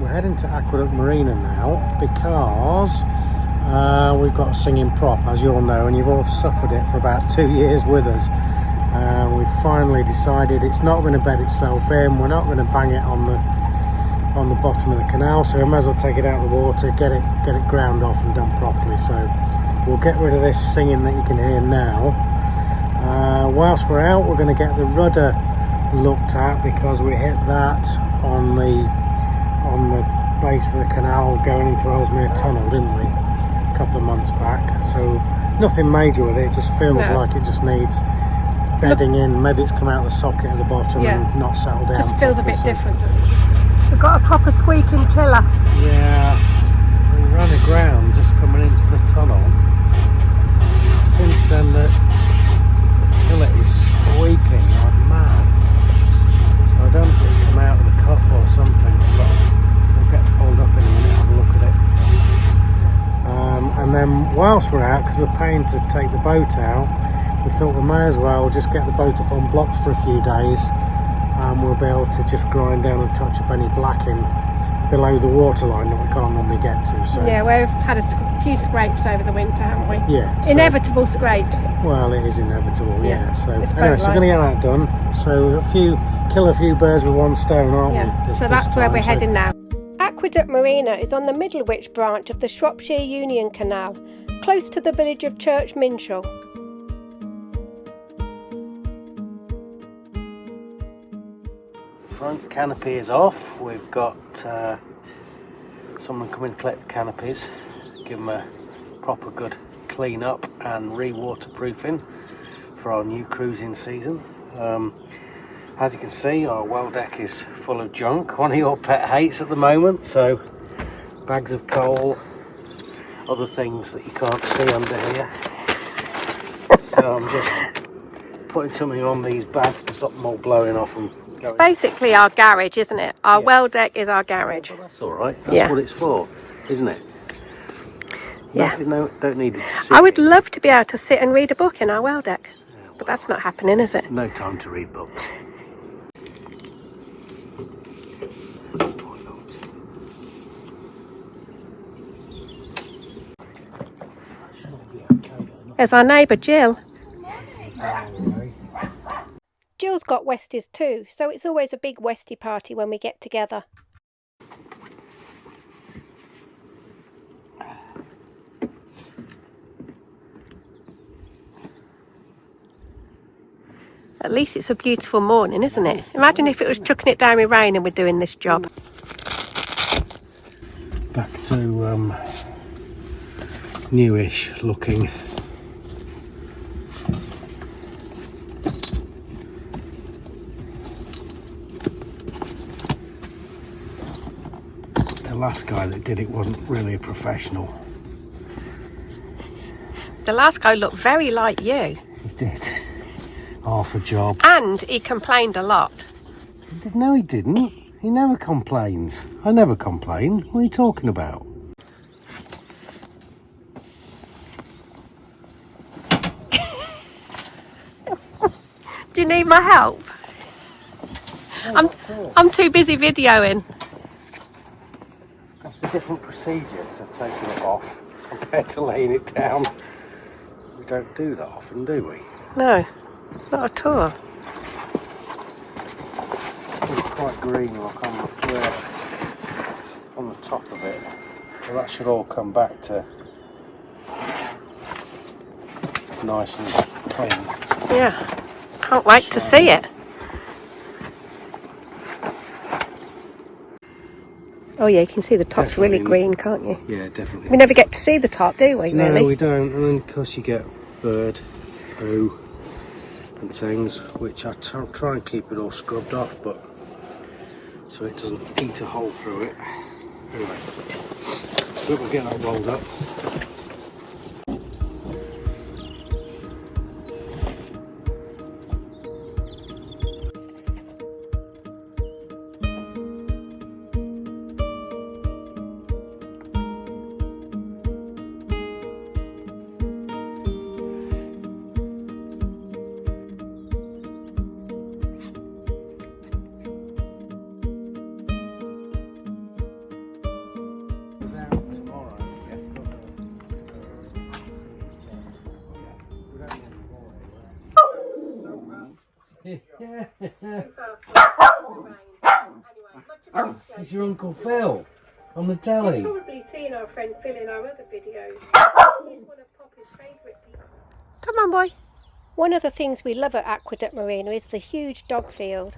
we're heading to Aqueduct Marina now because we've got a singing prop, as you all know, and you've all suffered it for about 2 years with us. We've finally decided it's not going to bed itself in. We're not going to bang it on the bottom of the canal, so we might as well take it out of the water, get it ground off and done properly. So we'll get rid of this singing that you can hear now. Whilst we're out, we're going to get the rudder looked at because we hit that on the base of the canal going into Ellesmere Tunnel, didn't we, a couple of months back. So nothing major with it. It just feels like it just needs bedding in. Maybe it's come out of the socket at the bottom and not settled down. Just feels a bit different. We've got a proper squeaking tiller. Yeah, we ran aground just coming into the tunnel. Since then the tiller is squeaking like mad. So I don't know if it's come out of the cup or something, but we'll get pulled up in a minute and have a look at it. And then whilst we're out, because we're paying to take the boat out, we thought we may as well just get the boat up on blocks for a few days, and we'll be able to just grind down and touch up any blacking below the waterline that we can't normally get to. So yeah, we've had a few scrapes over the winter, haven't we? Yeah. Inevitable scrapes. Well, it is inevitable, yeah. So anyway, so we're going to get that done. So kill a few birds with one stone, aren't we? So that's where we're heading now. Aqueduct Marina is on the Middlewich branch of the Shropshire Union Canal, close to the village of Church Minshall. Front canopy is off. We've got someone coming to collect the canopies, give them a proper good clean up and re-waterproofing for our new cruising season. As you can see, our well deck is full of junk, one of your pet hates at the moment, so bags of coal, other things that you can't see under here. So I'm just putting something on these bags to stop them all blowing off and going. It's basically our garage, isn't it? Our well deck is our garage. Well, that's alright, that's what it's for, isn't it? Yeah. No, don't need it to sit. I would love to be able to sit and read a book in our well deck, but that's not happening, is it? No time to read books. There's our neighbour Jill. Jill's got Westies too, so it's always a big Westie party when we get together. At least it's a beautiful morning, isn't it? Imagine if it was chucking it down with rain and we're doing this job. Back to newish looking. The last guy that did it wasn't really a professional. The last guy looked very like you. He did. Half a job. And he complained a lot. No, he didn't. He never complains. I never complain. What are you talking about? Do you need my help? I'm too busy videoing. That's a different procedure because I've taken it off compared to laying it down. We don't do that often, do we? No, not at all. It's quite green look on the top of it. So that should all come back to nice and clean. Yeah, can't wait to see it. Oh yeah, you can see the top's Definitely. really green, can't you? Yeah, definitely. We never get to see the top, do we, really? No, we don't. And then of course you get bird poo and things, which I try and keep it all scrubbed off, but so it doesn't eat a hole through it. Anyway, but we'll get that rolled up. It's your Uncle Phil on the telly. You've probably seen our friend Phil in our other videos. He's one of Poppy's favourite people. Come on, boy. One of the things we love at Aqueduct Marina is the huge dog field.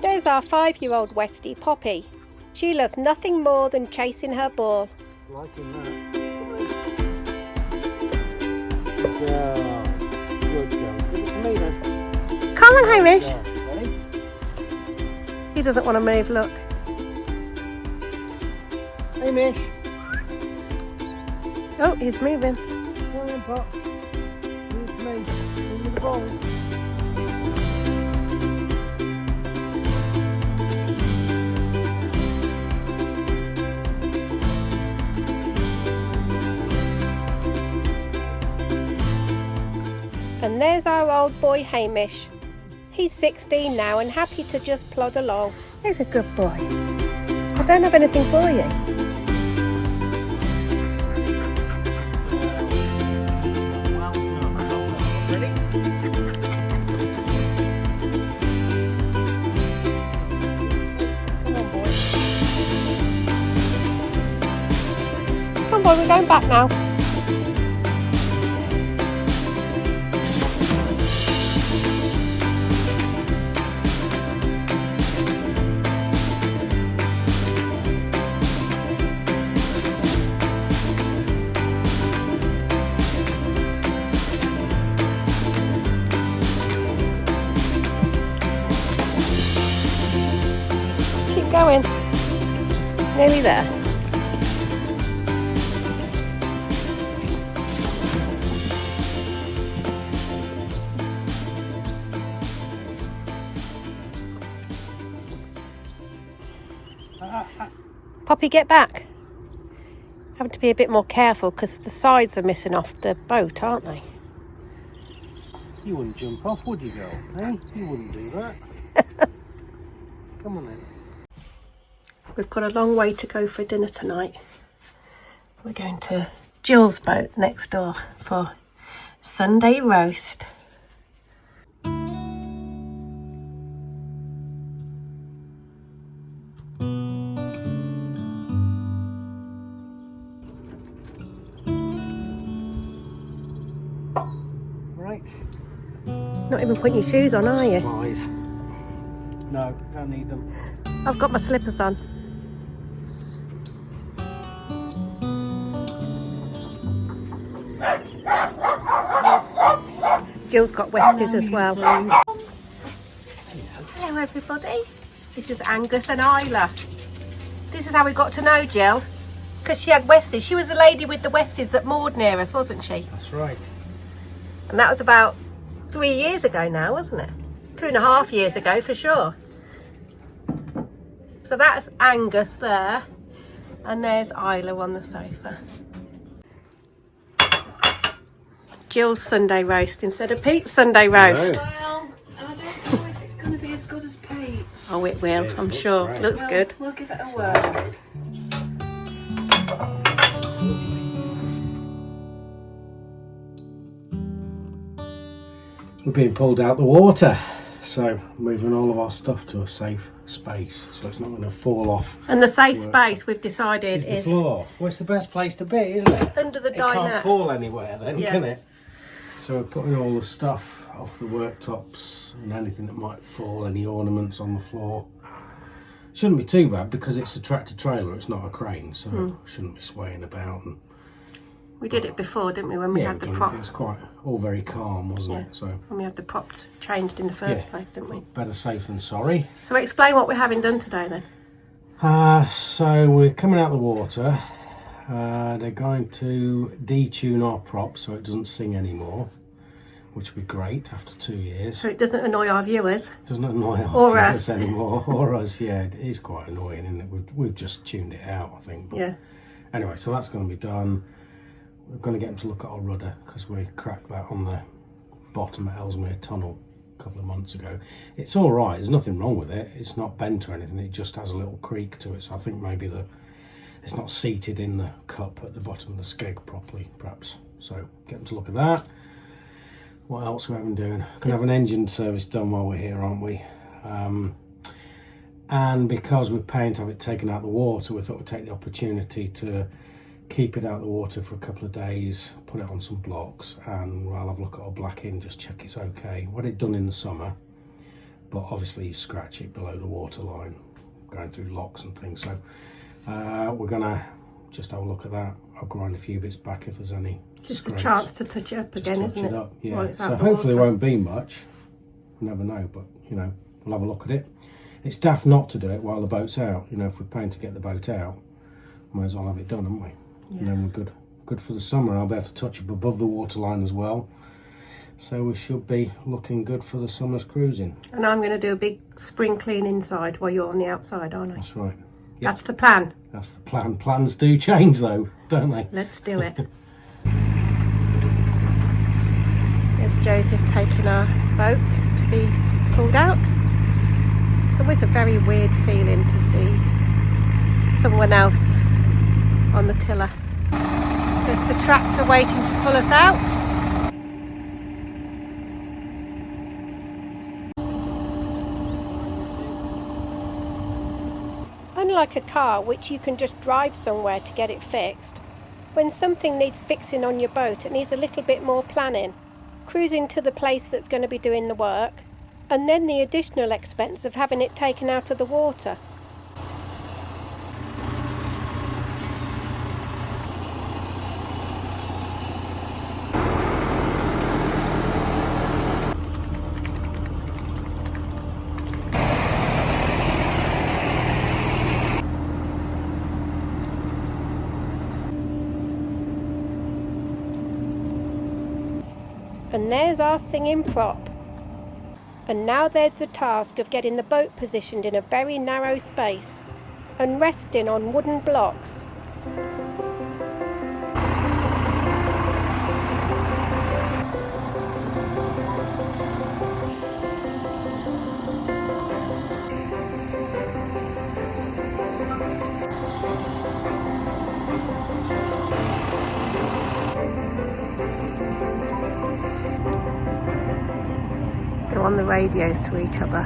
There's our 5-year-old Westie, Poppy. She loves nothing more than chasing her ball. Liking that. Good girl. Good girl. Give it to me then. Come on, Hamish. Ready? He doesn't want to move, look. Hamish. Oh, he's moving. Come on, Pop. Give it to me. Give me the ball. And there's our old boy Hamish. He's 16 now and happy to just plod along. He's a good boy. I don't have anything for you. Come on, boy, we're going back now. Keep going. Nearly there. Poppy, get back. Having to be a bit more careful because the sides are missing off the boat, aren't they? You wouldn't jump off, would you, girl? Eh? You wouldn't do that. Come on then. We've got a long way to go for dinner tonight. We're going to Jill's boat next door for Sunday roast. Right. Not even putting your shoes on, are you? Supplies. No, don't need them. I've got my slippers on. Jill's got Westies as well. Hello everybody. This is Angus and Isla. This is how we got to know Jill. Because she had Westies. She was the lady with the Westies that moored near us, wasn't she? That's right. And that was about 3 years ago now, wasn't it? 2.5 years ago for sure. So that's Angus there. And there's Isla on the sofa. Jill's Sunday roast instead of Pete's Sunday roast. Hello. Well, I don't know if it's going to be as good as Pete's. Oh, it will, Yes, I'm looks sure. great. Looks good. We'll give it a whirl. We're being pulled out the water, so moving all of our stuff to a safe space so it's not going to fall off. And the safe space we've decided It's the is floor. Well, it's the best place to be, isn't it? under the It can't dinette. fall anywhere then, Yeah. can it? So we're putting all the stuff off the worktops and anything that might fall, any ornaments on the floor. Shouldn't be too bad because it's a tractor trailer, it's not a crane, so shouldn't be swaying about. And We did it before, didn't we, when we had the it prop. was quite all very calm, wasn't it? So When we had the prop changed in the first Yeah. place, didn't we? better safe than sorry. So explain what we're having done today then. So we're coming out of the water. They're going to detune our prop so it doesn't sing anymore, which would be great after 2 years. So it doesn't annoy our viewers. Doesn't annoy our Or viewers us. anymore, or us. Yeah, it is quite annoying, isn't it? We've just tuned it out, I think. But Yeah. Anyway, so that's going to be done. We're going to get them to look at our rudder because we cracked that on the bottom at Ellesmere Tunnel a couple of months ago. It's all right. There's nothing wrong with it. It's not bent or anything. It just has a little creak to it. So I think maybe it's not seated in the cup at the bottom of the skeg properly, perhaps. So get them to look at that. What else are we having doing? Gonna have an engine service done while we're here, aren't we? And because we're paying to have it taken out of the water, we thought we'd take the opportunity to keep it out of the water for a couple of days, put it on some blocks, and I'll have a look at our blacking, just check it's okay. We had it done in the summer, but obviously you scratch it below the water line, going through locks and things. So we're gonna just have a look at that. I'll grind a few bits back if there's any. Just scrapes. a chance to touch it up Just again, touch isn't it? Up, yeah. While it's So out the hopefully there water. won't be much. You never know, but you know, we'll have a look at it. It's daft not to do it while the boat's out. You know, if we're paying to get the boat out, might as well have it done, haven't we? Yes. And then we're good for the summer. I'll be able to touch up above the waterline as well. So we should be looking good for the summer's cruising. And I'm going to do a big spring clean inside while you're on the outside, aren't I? That's right. Yep. That's the plan. That's the plan. Plans do change though, don't they? Let's do it. There's Joseph taking our boat to be pulled out. It's always a very weird feeling to see someone else on the tiller. There's the tractor waiting to pull us out. Unlike a car, which you can just drive somewhere to get it fixed, when something needs fixing on your boat, it needs a little bit more planning. Cruising to the place that's going to be doing the work, and then the additional expense of having it taken out of the water. And there's our singing prop. And now there's the task of getting the boat positioned in a very narrow space and resting on wooden blocks. They're on the radios to each other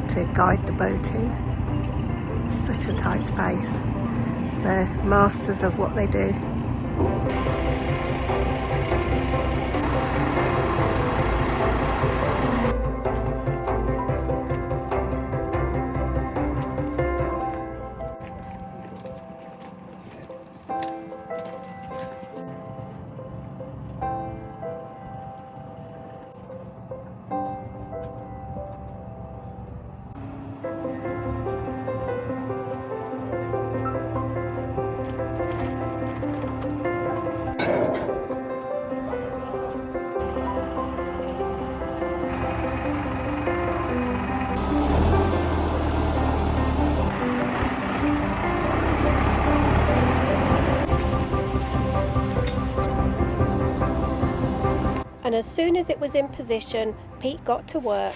to guide the boat in. Such a tight space. They're masters of what they do. And as soon as it was in position, Pete got to work.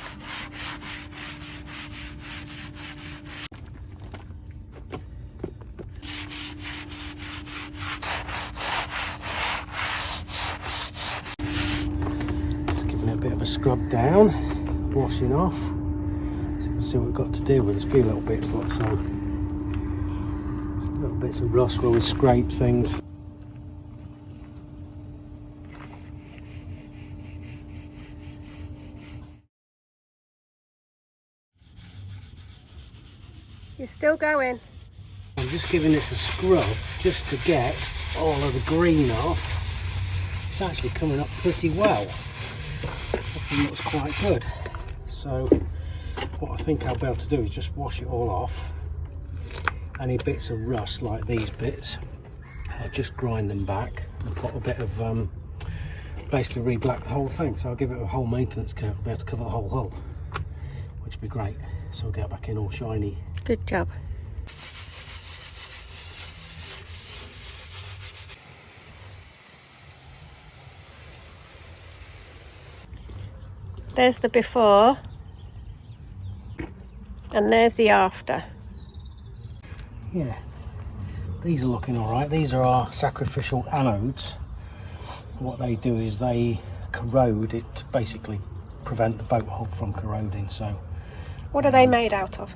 Just giving it a bit of a scrub down, washing off. So you can see what we've got to do with. There's a few little bits, lots of little bits of rust where we scrape things. You're still going. I'm just giving this a scrub just to get all of the green off. It's actually coming up pretty well. It looks quite good. So what I think I'll be able to do is just wash it all off. Any bits of rust like these bits, I'll just grind them back and put a bit of basically re-black the whole thing. So I'll give it a whole maintenance coat, be able to cover the whole hull, which would be great. So we'll get back in all shiny. Good job. There's the before and there's the after. Yeah, these are looking all right. These are our sacrificial anodes. What they do is they corrode it to basically prevent the boat hull from corroding. So What are they made out of?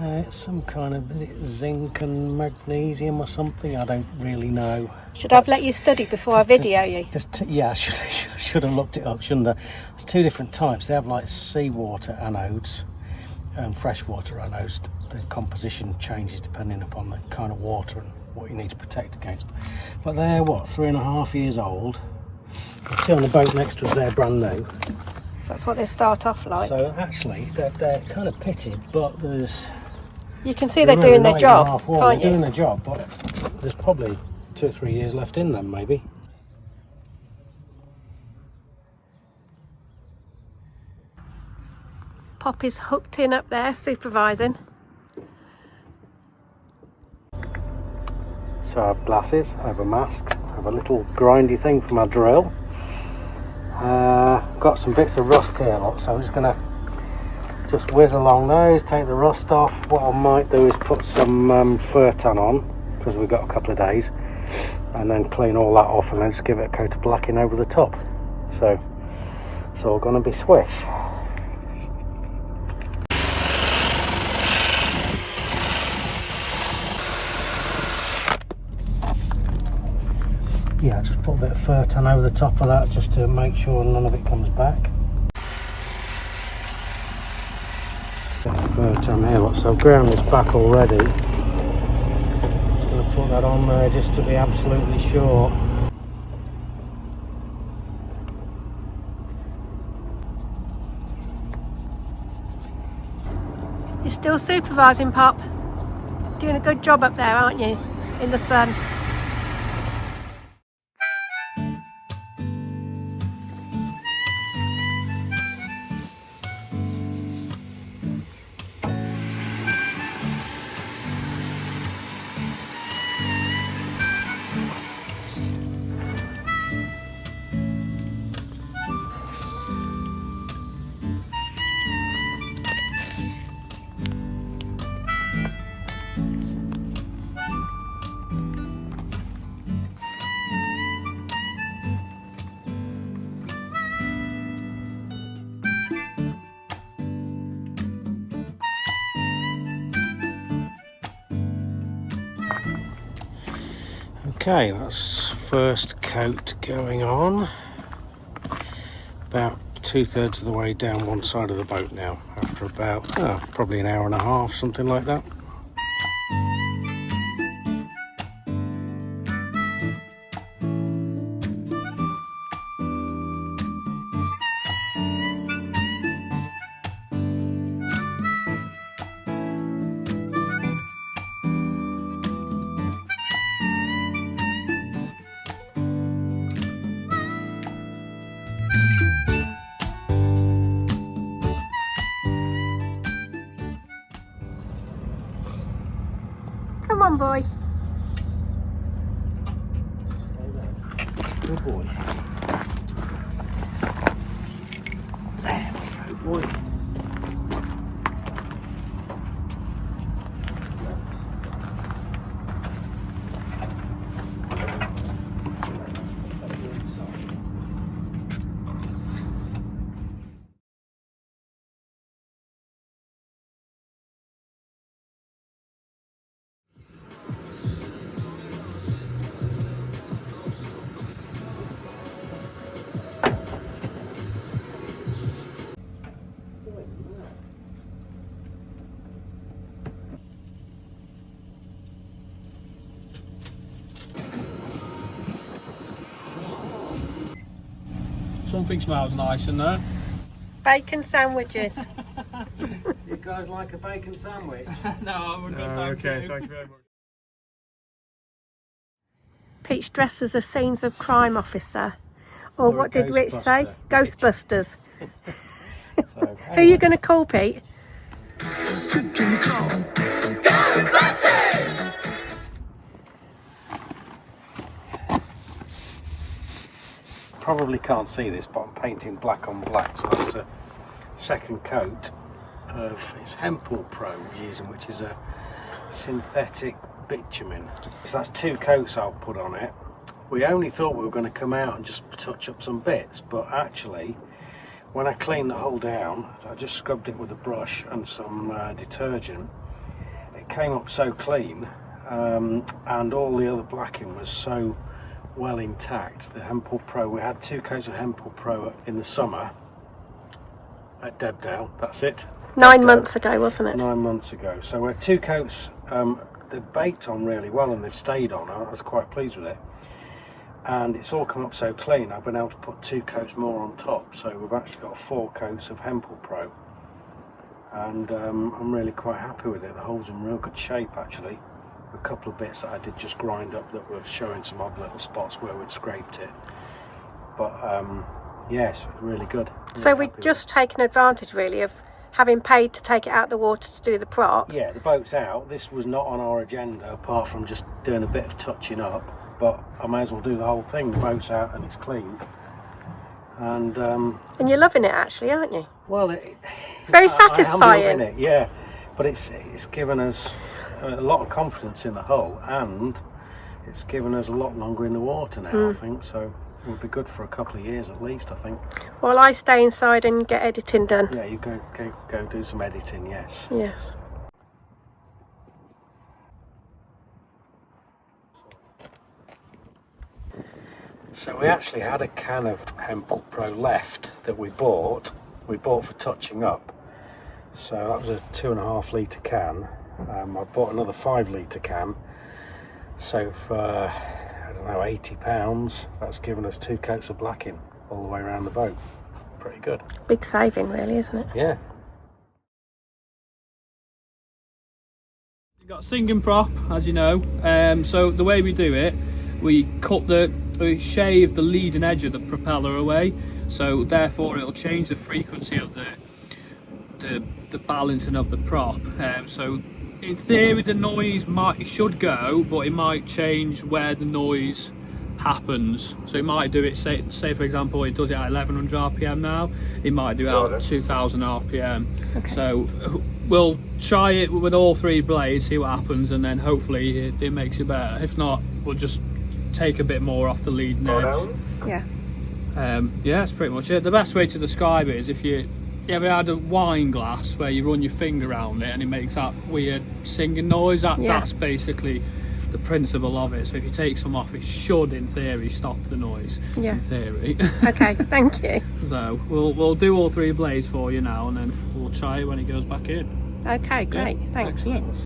it's some kind of, is it zinc and magnesium or something? I don't really know. Should I've let you study before I video you? Yeah, I should have looked it up, shouldn't I? There's two different types. They have like seawater anodes and freshwater anodes. The composition changes depending upon the kind of water and what you need to protect against. But they're what, 3.5 years old. You see on the boat next to us, they're brand new. So that's what they start off like. So actually, they're kind of pitted, but there's... You can see they're doing their job, They're can't doing you? their job, but there's probably 2 or 3 years left in them, maybe. Pop is hooked in up there, supervising. So I have glasses, I have a mask, I have a little grindy thing for my drill. Got some bits of rust here, look, so I'm just going to just whiz along those, take the rust off. What I might do is put some fur tan on, because we've got a couple of days, and then clean all that off and then just give it a coat of blacking over the top. So it's all going to be swish. Yeah, just put a bit of fur tan over the top of that just to make sure none of it comes back. Bit of fur tan here, look, so I've ground this back already. Just going to put that on there just to be absolutely sure. You're still supervising, Pop. Doing a good job up there, aren't you? In the sun. Okay, that's first coat going on. About 2/3 of the way down one side of the boat now, after about probably an hour and a half, something like that. Come on, boy. Stay there. Good boy. There we go, boy. Something smells nice in there. Bacon sandwiches. You guys like a bacon sandwich? No, I'm good, thank you. Thank you very much. Pete's dressed as a scenes of crime officer. Or Or a what did Rich say? Ghostbuster. Ghostbusters. So, Who are you going to call, Pete? probably can't see this, but I'm painting black on black, so that's a second coat of it's Hempel Pro we're using, which is a synthetic bitumen. So that's two coats I'll put on it. we only thought we were going to come out and just touch up some bits, but actually when I cleaned the hull down, I just scrubbed it with a brush and some detergent. It came up so clean, and all the other blacking was so well intact. The Hempel Pro, we had 2 coats of Hempel Pro in the summer at Debdale, that's it. 9 months ago, wasn't it? 9 months ago. So we're 2 coats, they've baked on really well and they've stayed on. I was quite pleased with it. And it's all come up so clean, I've been able to put 2 coats more on top. So we've actually got 4 coats of Hempel Pro. And I'm really quite happy with it. The hull's in real good shape actually. A couple of bits that I did just grind up that were showing some odd little spots where we'd scraped it. But yes, really good. Really so we've just taken advantage really of having paid to take it out the water to do the prop. Yeah, the boat's out. This was not on our agenda apart from just doing a bit of touching up, but I may as well do the whole thing. The boat's out and it's clean. And you're loving it actually, aren't you? Well, it's very satisfying. I am loving it, yeah. But it's given us a lot of confidence in the hull, and it's given us a lot longer in the water now, I think. So it'll be good for a couple of years at least, I think. Well, I stay inside and get editing done. Yeah, you go do some editing, yes. Yes. So we actually had a can of Hempel Pro left that we bought for touching up. So that was a 2.5 litre can. I bought another 5 litre can. So for, I don't know, £80, that's given us 2 coats of blacking all the way around the boat. Pretty good. Big saving really, isn't it? Yeah. You've got a singing prop, as you know. So the way we do it, we shave the leading edge of the propeller away. So therefore it'll change the frequency of the balancing of the prop. So in theory the noise should go, but it might change where the noise happens. So it might do it, say for example it does it at 1100 RPM now, it might do it at 2000 RPM. Okay. So we'll try it with all 3 blades, see what happens, and then hopefully it makes it better. If not, we'll just take a bit more off the leading edge. Yeah. Yeah, that's pretty much it. The best way to describe it is if you ever had a wine glass where you run your finger around it and it makes that weird singing noise, that's basically the principle of it. So if you take some off, it should in theory stop the noise. Yeah. In theory. Okay, thank you. So we'll do all 3 blades for you now, and then we'll try it when it goes back in. Okay, great. Yeah, thanks. excellent.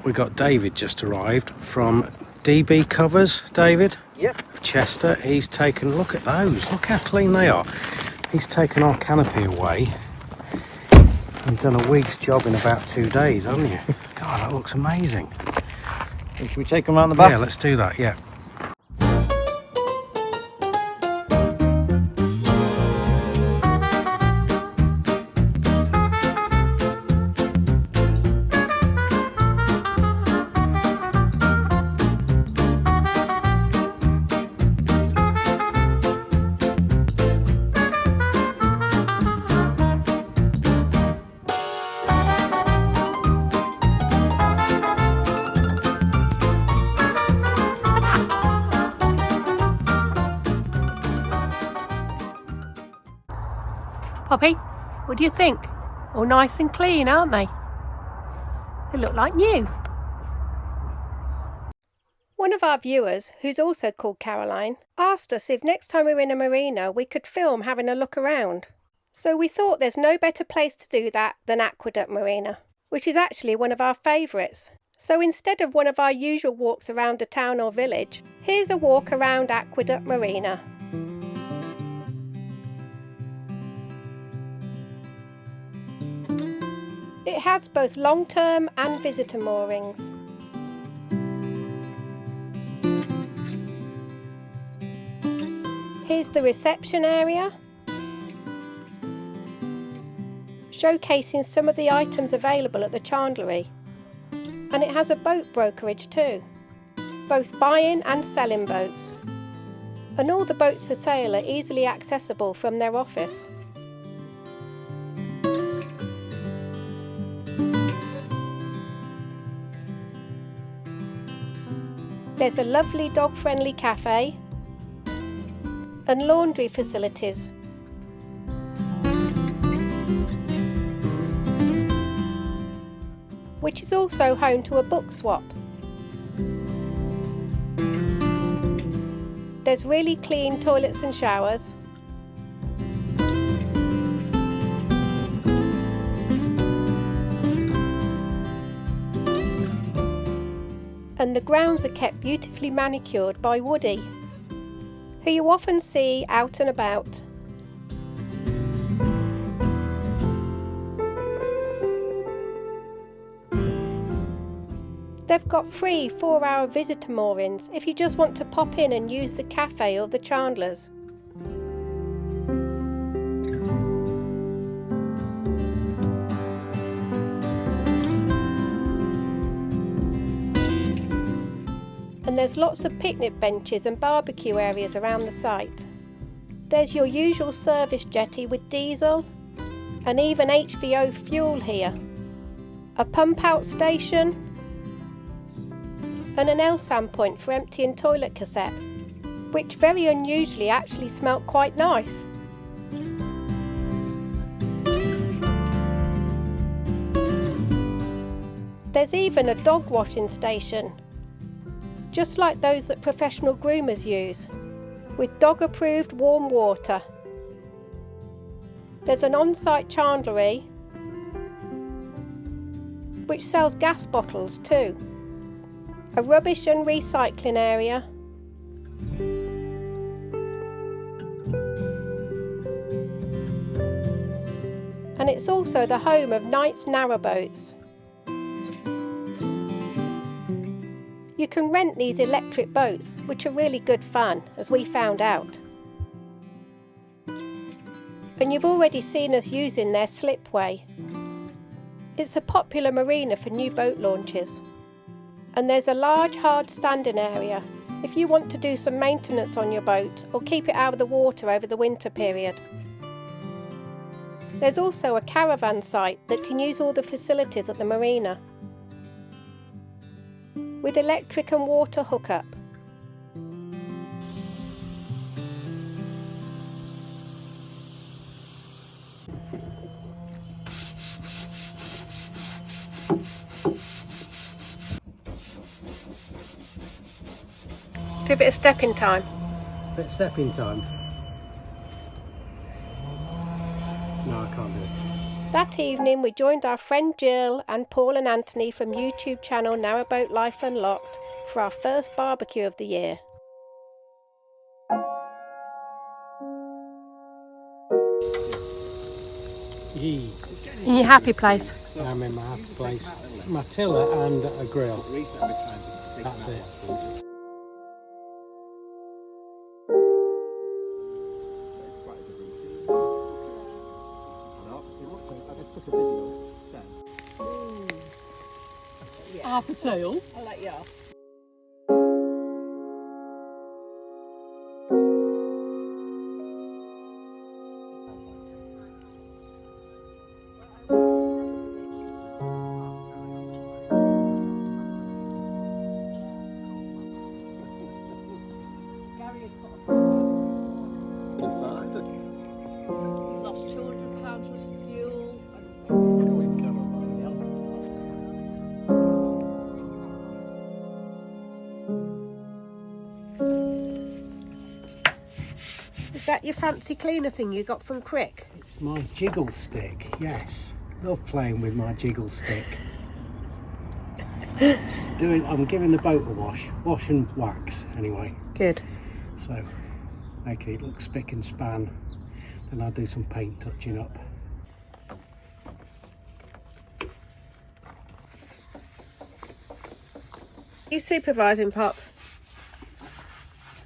We got David just arrived from DB Covers. David? Yep. Chester. He's taken, look at those, look how clean they are. He's taken our canopy away and done a week's job in about 2 days, haven't you? God, that looks amazing. Should we take them around the back? Yeah, let's do that, yeah. Poppy, what do you think? All nice and clean, aren't they? They look like new. One of our viewers, who's also called Caroline, asked us if next time we're in a marina we could film having a look around. So we thought there's no better place to do that than Aqueduct Marina, which is actually one of our favourites. So instead of one of our usual walks around a town or village, here's a walk around Aqueduct Marina. It has both long-term and visitor moorings. the reception area, showcasing some of the items available at the chandlery. And it has a boat brokerage too, both buying and selling boats. And all the boats for sale are easily accessible from their office. There's a lovely dog-friendly cafe and laundry facilities. Which is also home to a book swap. There's really clean toilets and showers. And the grounds are kept beautifully manicured by Woody, who you often see out and about. They've got free 4-hour visitor moorings if you just want to pop in and use the cafe or the chandlers. And there's lots of picnic benches and barbecue areas around the site. There's your usual service jetty with diesel and even HVO fuel here. A pump out station and an LSAN point for emptying toilet cassettes, which very unusually actually smelt quite nice. There's even a dog washing station, just like those that professional groomers use, with dog-approved warm water. There's an on-site chandlery, which sells gas bottles too. A rubbish and recycling area, and it's also the home of Knight's Narrowboats. You can rent these electric boats, which are really good fun, as we found out. And you've already seen us using their slipway. It's a popular marina for new boat launches. And there's a large hard standing area if you want to do some maintenance on your boat or keep it out of the water over the winter period. There's also a caravan site that can use all the facilities at the marina, with electric and water hookup. Do a bit of stepping time. Bit of stepping time. No, I can't do it. That evening we joined our friend Jill and Paul and Anthony from YouTube channel Narrowboat Life Unlocked for our first barbecue of the year. Yee. In your happy place? I'm in my happy place. My tiller and a grill. That's it. Half a tail. I'll let you off. Lost £200 worth of fuel. Is that your fancy cleaner thing you got from Crick? It's my jiggle stick, yes. Love playing with my jiggle stick. I'm giving the boat a wash and wax anyway. Good. So making it look spick and span. Then I'll do some paint touching up. You supervising, Pop?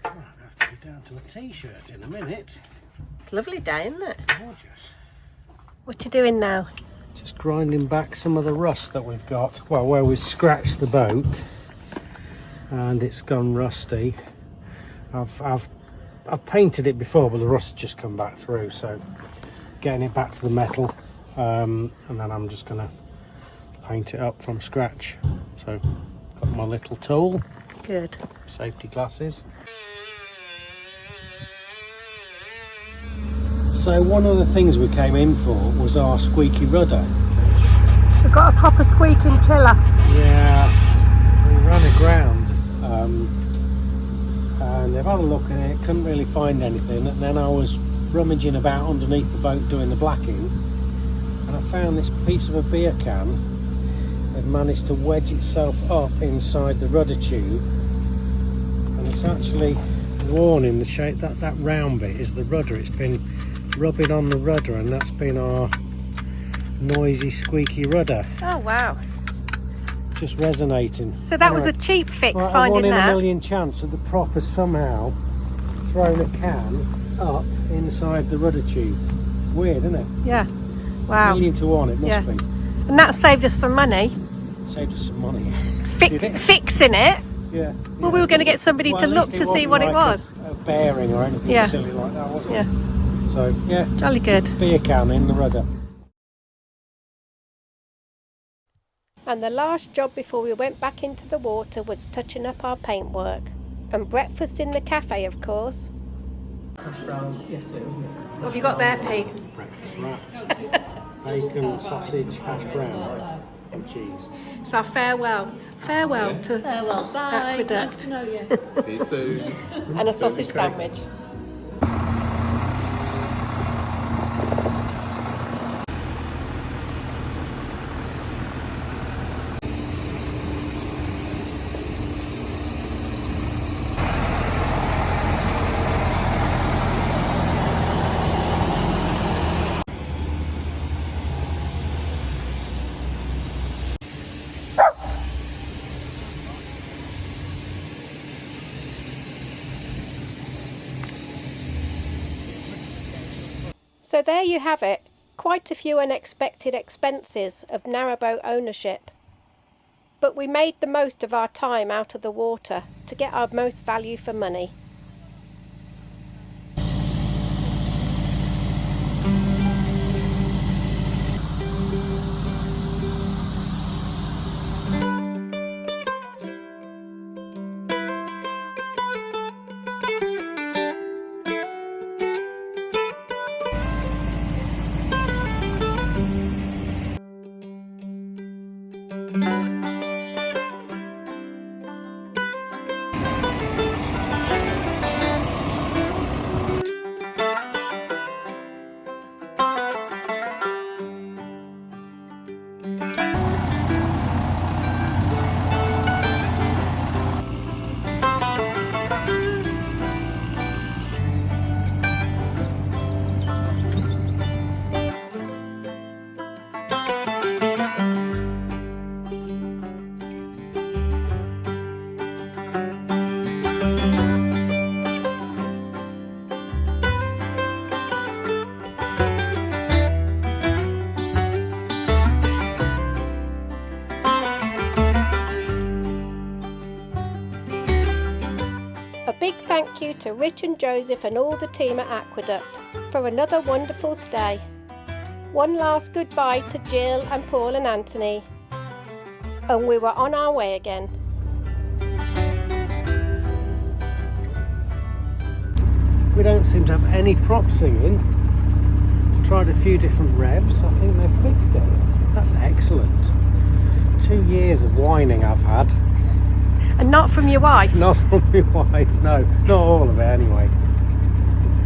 Oh, I have to go down to a t-shirt in a minute. It's a lovely day, isn't it? Gorgeous. What you doing now? Just grinding back some of the rust that we've got. Well, where we've scratched the boat and it's gone rusty. I've painted it before, but the rust just come back through. So getting it back to the metal, and then I'm just gonna paint it up from scratch. So got my little tool. Good. Safety glasses. So one of the things we came in for was our squeaky rudder. We've got a proper squeaking tiller. Yeah, we ran aground and they've had a look at it, couldn't really find anything, and then I was rummaging about underneath the boat doing the blacking, and I found this piece of a beer can had managed to wedge itself up inside the rudder tube, and it's actually worn in the shape that round bit is the rudder. It's been rubbing on the rudder, and that's been our noisy squeaky rudder. Oh wow. Just resonating. So that was a cheap fix, Like finding a 1 in that. a million chance that the prop has somehow thrown a can up inside the rudder tube. Weird, isn't it? Yeah. Wow. 1 to 1 it must Yeah. be. And that saved us some money. Saved us some money. Did it? Fixing it. Yeah. Well, we were going to get somebody Well, to at look least to see wasn't what it like was. A bearing or anything Yeah. silly like that, was it? Yeah. So, yeah, Jolly good. beer can in the rudder. And the last job before we went back into the water was touching up our paintwork. And breakfast in the cafe, of course. Hash brown yesterday, wasn't it? What have you got there, Pete? Breakfast wrap. Bacon, sausage, hash brown, and cheese. It's our farewell. Farewell to Farewell, bye. Aqueduct. Nice to know you. See you soon. and a sausage sandwich. So there you have it, quite a few unexpected expenses of narrowboat ownership. But we made the most of our time out of the water to get our most value for money. A big thank you to Rich and Joseph and all the team at Aqueduct for another wonderful stay. One last goodbye to Jill and Paul and Anthony. And we were on our way again. We don't seem to have any prop singing. Tried a few different revs. I think they've fixed it. That's excellent. 2 years of whining I've had. And not from your wife. Not from my wife, no. Not all of it anyway.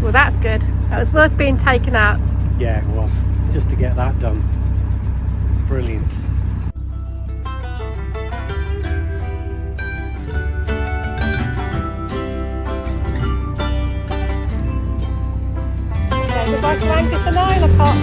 Well, that's good. That was worth being taken out. Yeah, it was. Just to get that done. Brilliant. Say goodbye to Angus and Isla Pop.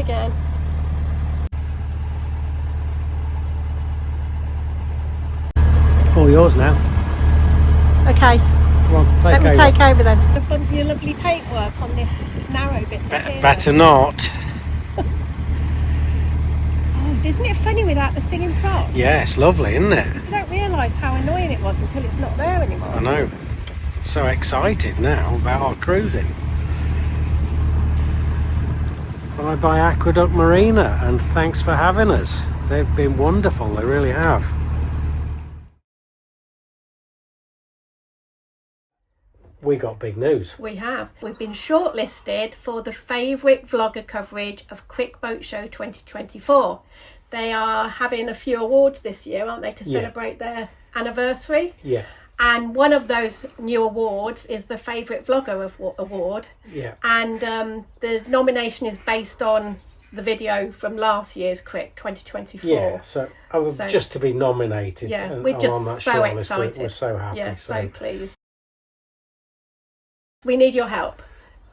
again. All yours now. Okay, Come on, take let me over. take over then. I've done your lovely paintwork on this narrow bit of here. Better not. Oh, isn't it funny without the singing prop? Yeah, it's lovely, isn't it? You don't realise how annoying it was until it's not there anymore. I know. So excited now about our cruising. Bye bye Aqueduct Marina, and thanks for having us. They've been wonderful, they really have. We got big news. We have. We've been shortlisted for the favourite vlogger coverage of Crick Boat Show 2024. They are having a few awards this year, aren't they, to celebrate their anniversary? Yeah. And one of those new awards is the favourite vlogger award. Yeah. And the nomination is based on the video from last year's Crick 2024. Yeah, so just to be nominated. Yeah, and we're on just that so shortlist, excited. We're so happy. Yeah, so pleased. We need your help.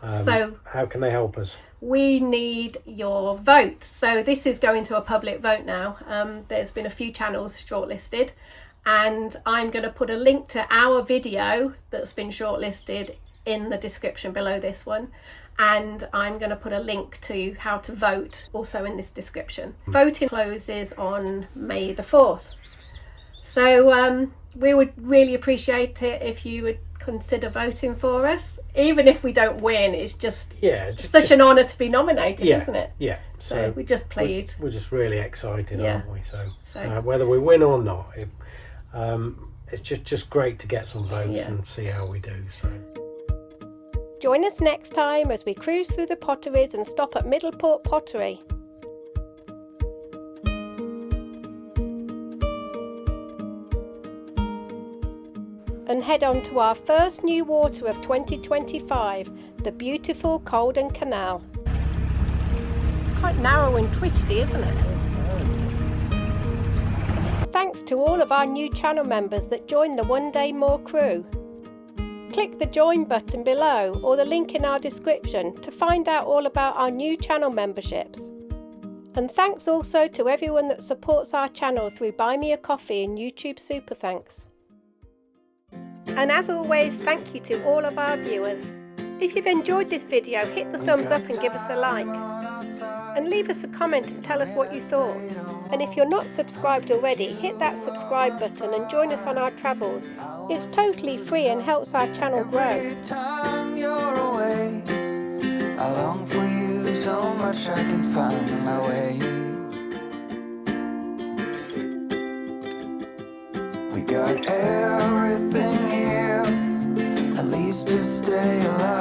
So how can they help us? we need your vote. So this is going to a public vote now. There's been a few channels shortlisted, and I'm going to put a link to our video that's been shortlisted in the description below this one, and I'm going to put a link to how to vote also in this description. Voting closes on May the 4th, so we would really appreciate it if you would consider voting for us. Even if we don't win, it's just such an honour to be nominated, isn't it? Yeah. So we're just pleased. We're just really excited, aren't we? So whether we win or not, it's just great to get some votes and see how we do. So join us next time as we cruise through the potteries and stop at Middleport Pottery. And head on to our first new water of 2025, the beautiful Colden Canal. It's quite narrow and twisty, isn't it? Thanks to all of our new channel members that joined the One Day More crew. Click the join button below or the link in our description to find out all about our new channel memberships. And thanks also to everyone that supports our channel through Buy Me a Coffee and YouTube Super Thanks. And as always, thank you to all of our viewers. If you've enjoyed this video, hit the thumbs up and give us a like. And leave us a comment and tell us what you thought. And if you're not subscribed already, hit that subscribe button and join us on our travels. It's totally free and helps our channel grow. Every time you're away, I long for you so much I can find my way. We got everything here, at least to stay alive.